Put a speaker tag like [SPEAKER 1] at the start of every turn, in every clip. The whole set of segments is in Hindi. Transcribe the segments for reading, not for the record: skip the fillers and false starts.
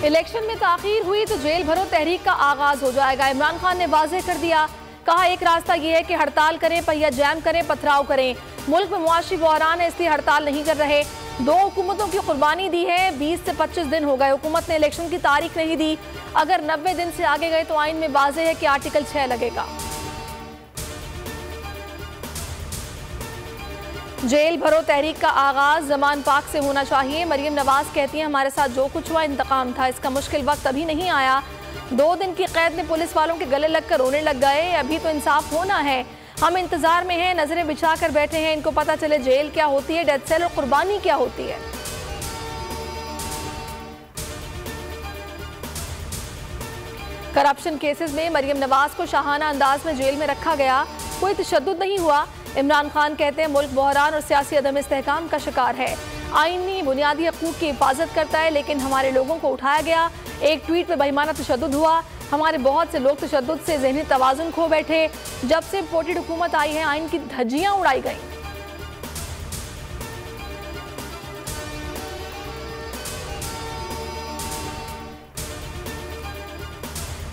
[SPEAKER 1] इलेक्शन में ताखीर हुई तो जेल भरो तहरीक का आगाज हो जाएगा। इमरान खान ने वाज़ेह कर दिया, कहा एक रास्ता यह है कि हड़ताल करें, पहिया जैम करें, पथराव करें। मुल्क में मुआशी बहरान है, इसलिए हड़ताल नहीं कर रहे। 2 हुकूमतों की कुर्बानी दी है, 20 से 25 दिन हो गए, हुकूमत ने इलेक्शन की तारीख नहीं दी। अगर 90 दिन से आगे गए तो आइन में वाज़ेह है कि आर्टिकल 6 लगेगा। जेल भरो तहरीक का आगाज जमान पाक से होना चाहिए। मरियम नवाज कहती हैं, हमारे साथ जो कुछ हुआ इंतकाम था, इसका मुश्किल वक्त अभी नहीं आया। 2 दिन की कैद में पुलिस वालों के गले लगकर रोने लग गए। अभी तो इंसाफ होना है, हम इंतजार में हैं, नजरें बिछा कर बैठे हैं, इनको पता चले जेल क्या होती है, डेथ सेल और कुर्बानी क्या होती है। करप्शन केसेस में मरियम नवाज को शाहाना अंदाज में जेल में रखा गया, कोई तशद्दुद नहीं हुआ। इमरान खान कहते हैं मुल्क बहरान और सियासी अदम इस्तेहकाम का शिकार है। आईनी बुनियादी हकूक की हिफाजत करता है, लेकिन हमारे लोगों को उठाया गया। एक ट्वीट में बेईमाना तशद्दुद हुआ, हमारे बहुत से लोग तशद्दुद से ज़हनी तवाज़ुन खो बैठे। जब से इम्पोर्टेड हुकूमत आई है, आइन की धज्जियां उड़ाई गई।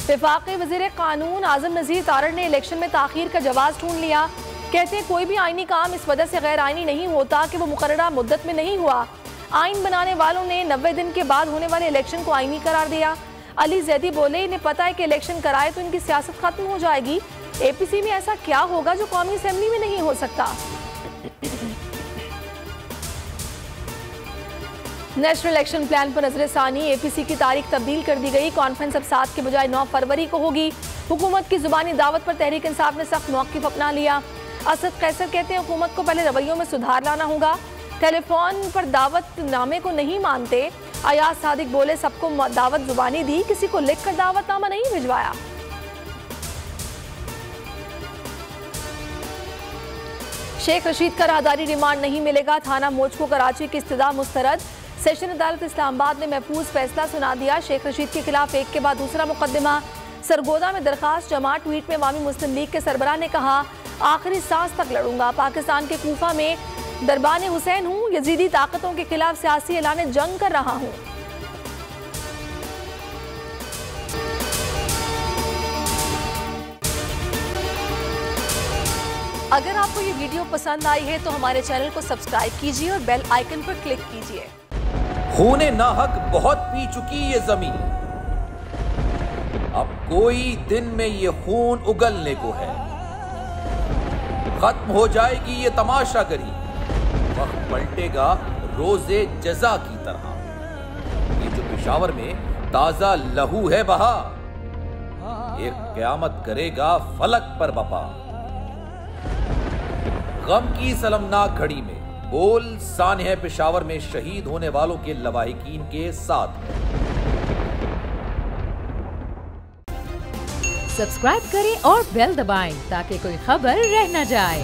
[SPEAKER 1] वफाकी वज़ीर कानून आज़म नज़ीर तारड़ ने इलेक्शन में ताख़ीर का जवाज़ ढूंढ लिया। कहते हैं कोई भी आईनी काम इस वजह से गैर आईनी नहीं होता कि वो मुकर्ररा मुद्दत में नहीं हुआ। आइन बनाने वालों ने 90 दिन के बाद होने वाले इलेक्शन को आईनी करार दिया। अली जैदी बोले, इन्हें पता है कि इलेक्शन कराए तो इनकी सियासत खत्म हो जाएगी। APC में ऐसा क्या होगा जो कौमी असेंबली में नहीं हो सकता। नेशनल इलेक्शन प्लान पर नजरसानी, APC की तारीख तब्दील कर दी गई। कॉन्फ्रेंस अब 7 के बजाय 9 फरवरी को होगी। हुकूमत की जुबानी दावत पर तहरीक इंसाफ ने सख्त मौक़िफ़ अपना लिया। असद कैसर कहते हैं हुकूमत को पहले रवैयों में सुधार लाना होगा, टेलीफोन पर दावत नामे को नहीं मानते। अयाज सादिक बोले, सबको दावत जुबानी दी, किसी को लिख कर दावतनामा नहीं भिजवाया। शेख रशीद का राहदारी रिमांड नहीं मिलेगा, थाना मोच को कराची की इस्तदा मुस्तरद। सेशन अदालत इस्लामाबाद ने महफूज फैसला सुना दिया। शेख रशीद के खिलाफ एक के बाद दूसरा मुकदमा। सरगोदा में दरखास्त जमा। ट्वीट में अवामी मुस्लिम लीग के सरबराह ने कहा, आखिरी सांस तक लड़ूंगा। पाकिस्तान के कूफा में दरबान हुसैन हूँ, यजीदी ताकतों के खिलाफ सियासी ऐलान जंग कर रहा हूँ। अगर आपको ये वीडियो पसंद आई है तो हमारे चैनल को सब्सक्राइब कीजिए और बेल आइकन पर क्लिक कीजिए।
[SPEAKER 2] खूने नाहक बहुत पी चुकी ये जमीन, अब कोई दिन में ये खून उगलने को है। खत्म हो जाएगी ये तमाशागरी, वक्त पलटेगा रोजे जजा की तरह। ये जो पेशावर में ताजा लहू है बहा, एक क़यामत करेगा फलक पर बपा। गम की सलमनाक घड़ी में बोल सानह पेशावर में शहीद होने वालों के लवाहिकीन के साथ।
[SPEAKER 3] सब्सक्राइब करें और बेल दबाएं ताकि कोई खबर रह न जाए।